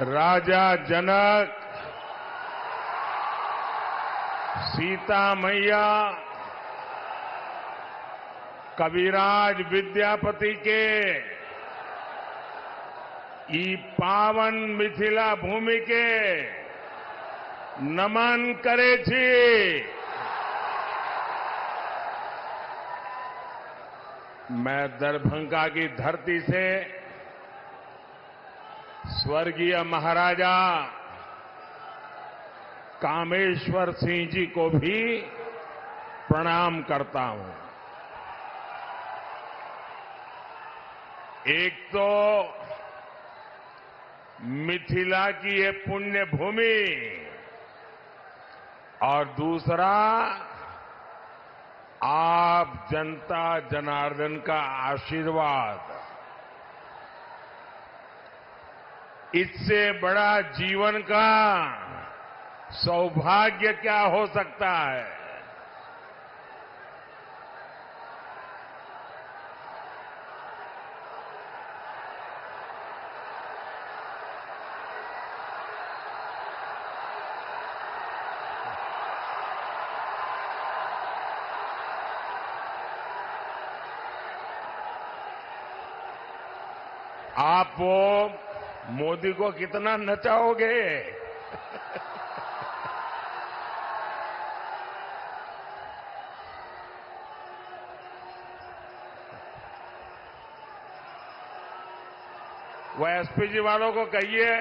राजा जनक, सीता मैया, कविराज विद्यापति के ई पावन मिथिला भूमि के नमन करे छी। मैं दरभंगा की धरती से स्वर्गीय महाराजा कामेश्वर सिंह जी को भी प्रणाम करता हूं। एक तो मिथिला की ये पुण्य भूमि और दूसरा आप जनता जनार्दन का आशीर्वाद। इससे बड़ा जीवन का सौभाग्य क्या हो सकता है। आप वो मोदी को कितना नचाओगे? वो एसपीजी वालों को कहिए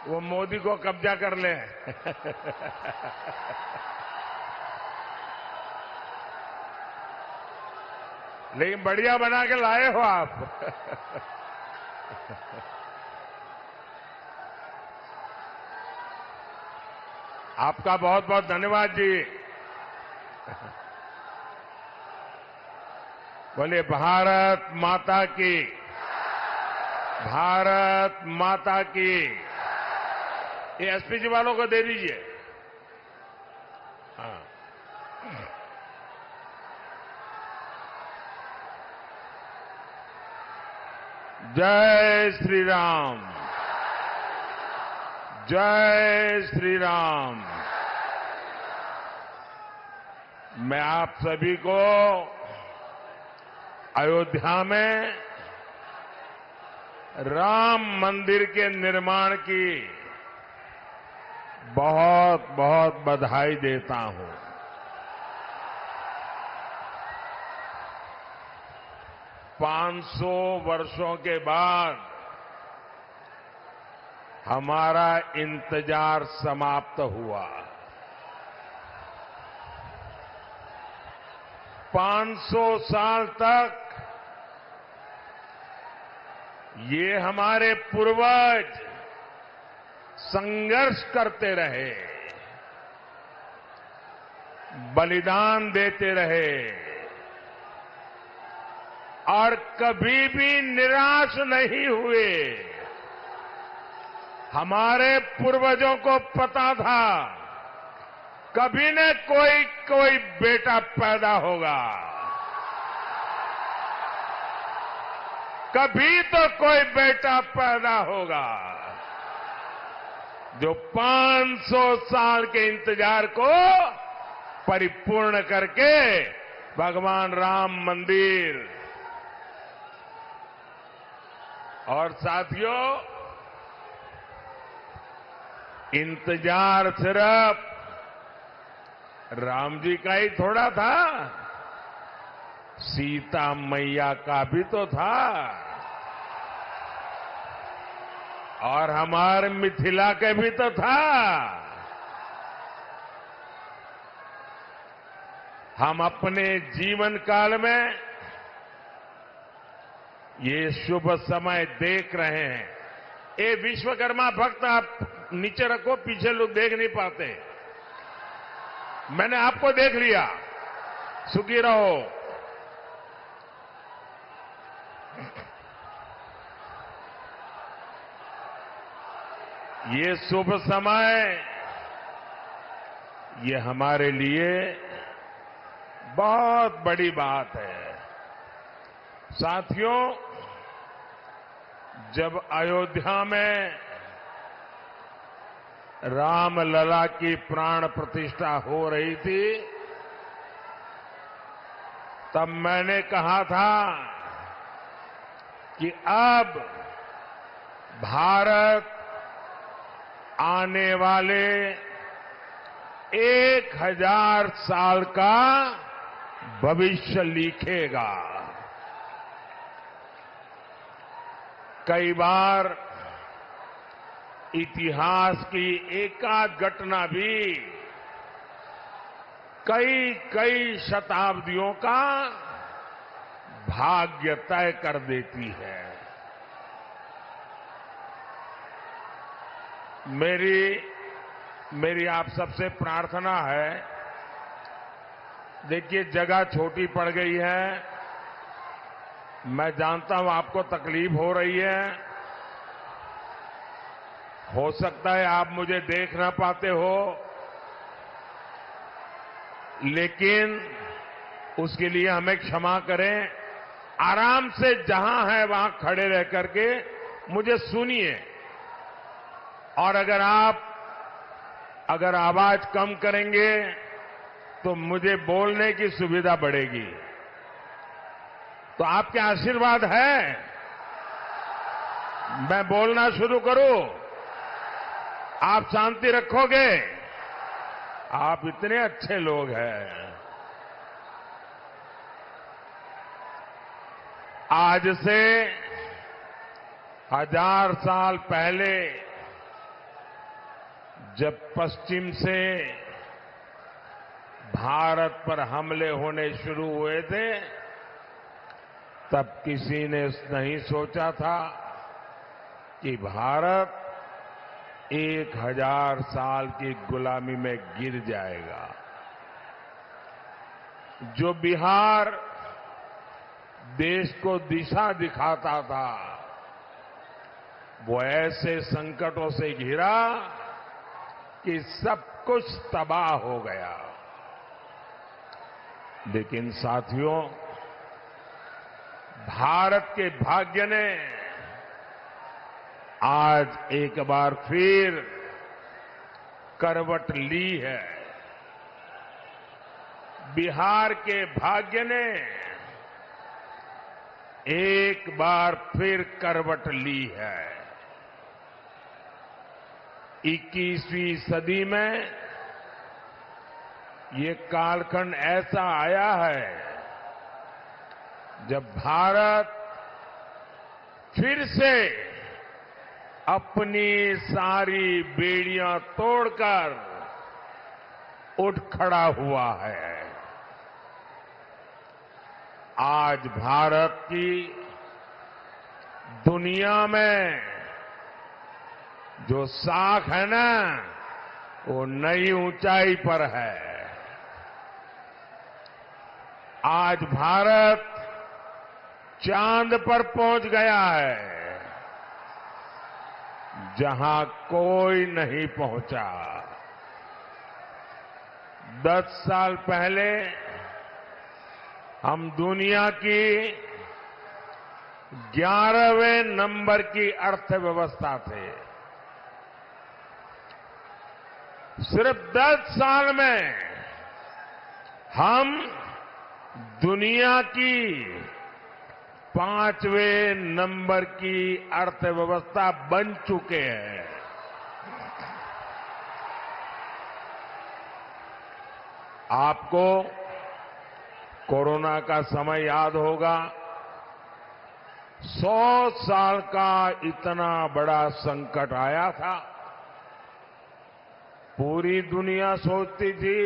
वो मोदी को कब्जा कर ले। लेकिन बढ़िया बना के लाए हो आप। आपका बहुत बहुत धन्यवाद जी। बोलिए भारत माता की, भारत माता की। ये एसपीजी वालों को दे दीजिए। हाँ, जय श्री राम, जय श्री राम। मैं आप सभी को अयोध्या में राम मंदिर के निर्माण की बहुत बहुत बधाई देता हूं। पांच सौ वर्षों के बाद हमारा इंतजार समाप्त हुआ। 500 साल तक ये हमारे पूर्वज संघर्ष करते रहे, बलिदान देते रहे और कभी भी निराश नहीं हुए। हमारे पूर्वजों को पता था कभी न कोई बेटा पैदा होगा, कभी तो कोई बेटा पैदा होगा जो 500 साल के इंतजार को परिपूर्ण करके भगवान राम मंदिर। और साथियों, इंतजार सिर्फ राम जी का ही थोड़ा था, सीता मैया का भी तो था और हमारे मिथिला के भी तो था। हम अपने जीवन काल में ये शुभ समय देख रहे हैं। ये विश्वकर्मा भक्त आप नीचे रखो, पीछे लोग देख नहीं पाते। मैंने आपको देख लिया, सुखी रहो। ये शुभ समय, ये हमारे लिए बहुत बड़ी बात है। साथियों, जब अयोध्या में रामलला की प्राण प्रतिष्ठा हो रही थी, तब मैंने कहा था कि अब भारत आने वाले 1000 साल का भविष्य लिखेगा। कई बार इतिहास की एकाध घटना भी कई शताब्दियों का भाग्य तय कर देती है। मेरी आप सबसे प्रार्थना है, देखिए जगह छोटी पड़ गई है, मैं जानता हूं आपको तकलीफ हो रही है, हो सकता है आप मुझे देख ना पाते हो, लेकिन उसके लिए हमें क्षमा करें। आराम से जहां है वहां खड़े रह करके मुझे सुनिए, और अगर आवाज कम करेंगे तो मुझे बोलने की सुविधा बढ़ेगी। तो आपके आशीर्वाद है, मैं बोलना शुरू करूं, आप शांति रखोगे? आप इतने अच्छे लोग हैं। आज से 1000 साल पहले जब पश्चिम से भारत पर हमले होने शुरू हुए थे, तब किसी ने नहीं सोचा था कि भारत 1000 साल की गुलामी में गिर जाएगा। जो बिहार देश को दिशा दिखाता था, वो ऐसे संकटों से घिरा कि सब कुछ तबाह हो गया। लेकिन साथियों, भारत के भाग्य ने आज एक बार फिर करवट ली है। बिहार के भाग्य ने एक बार फिर करवट ली है। 21वीं सदी में ये कालखंड ऐसा आया है जब भारत फिर से अपनी सारी बेड़ियां तोड़कर उठ खड़ा हुआ है। आज भारत की दुनिया में जो साख है ना, वो नई ऊंचाई पर है। आज भारत चांद पर पहुंच गया है, जहां कोई नहीं पहुंचा। 10 साल पहले हम दुनिया की 11वें नंबर की अर्थव्यवस्था थे। सिर्फ 10 साल में हम दुनिया की 5वें नंबर की अर्थव्यवस्था बन चुके हैं। आपको कोरोना का समय याद होगा। 100 साल का इतना बड़ा संकट आया था। पूरी दुनिया सोचती थी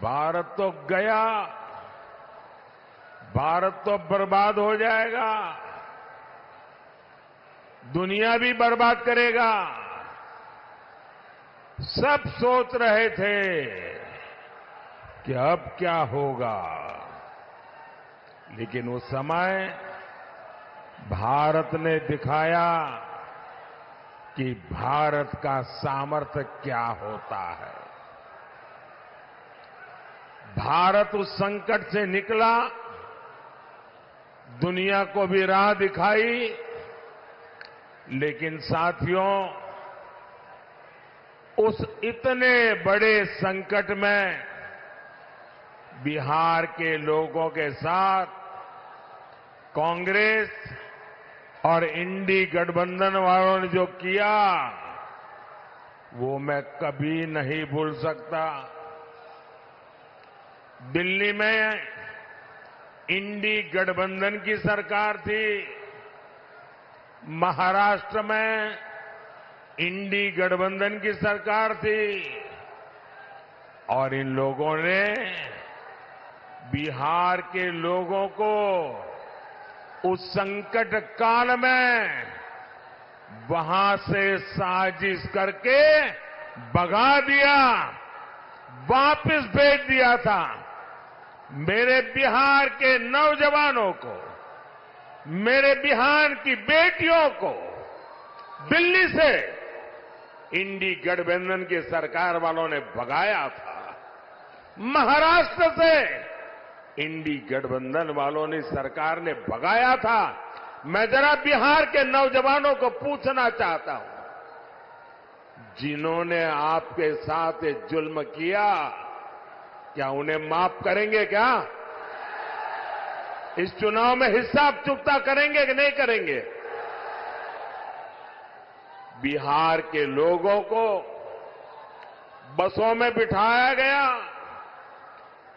भारत तो गया, भारत तो बर्बाद हो जाएगा, दुनिया भी बर्बाद करेगा। सब सोच रहे थे कि अब क्या होगा, लेकिन उस समय भारत ने दिखाया कि भारत का सामर्थ्य क्या होता है। भारत उस संकट से निकला, दुनिया को भी राह दिखाई, लेकिन साथियों, उस इतने बड़े संकट में बिहार के लोगों के साथ कांग्रेस और इंडी गठबंधन वालों ने जो किया वो मैं कभी नहीं भूल सकता। दिल्ली में इंडी गठबंधन की सरकार थी, महाराष्ट्र में इंडी गठबंधन की सरकार थी और इन लोगों ने बिहार के लोगों को उस संकट काल में वहां से साजिश करके भगा दिया, वापस भेज दिया था। मेरे बिहार के नौजवानों को, मेरे बिहार की बेटियों को दिल्ली से इंडी गठबंधन की सरकार वालों ने भगाया था। महाराष्ट्र से इंडी गठबंधन वालों ने सरकार ने भगाया था। मैं जरा बिहार के नौजवानों को पूछना चाहता हूं, जिन्होंने आपके साथ ये जुल्म किया, क्या उन्हें माफ करेंगे? क्या इस चुनाव में हिसाब चुकता करेंगे कि नहीं करेंगे? बिहार के लोगों को बसों में बिठाया गया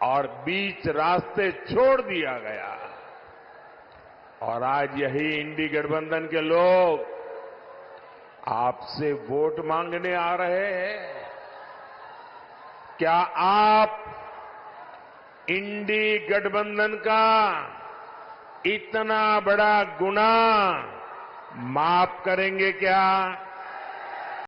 और बीच रास्ते छोड़ दिया गया और आज यही इंडी गठबंधन के लोग आपसे वोट मांगने आ रहे हैं। क्या आप इंडी गठबंधन का इतना बड़ा गुनाह माफ करेंगे क्या?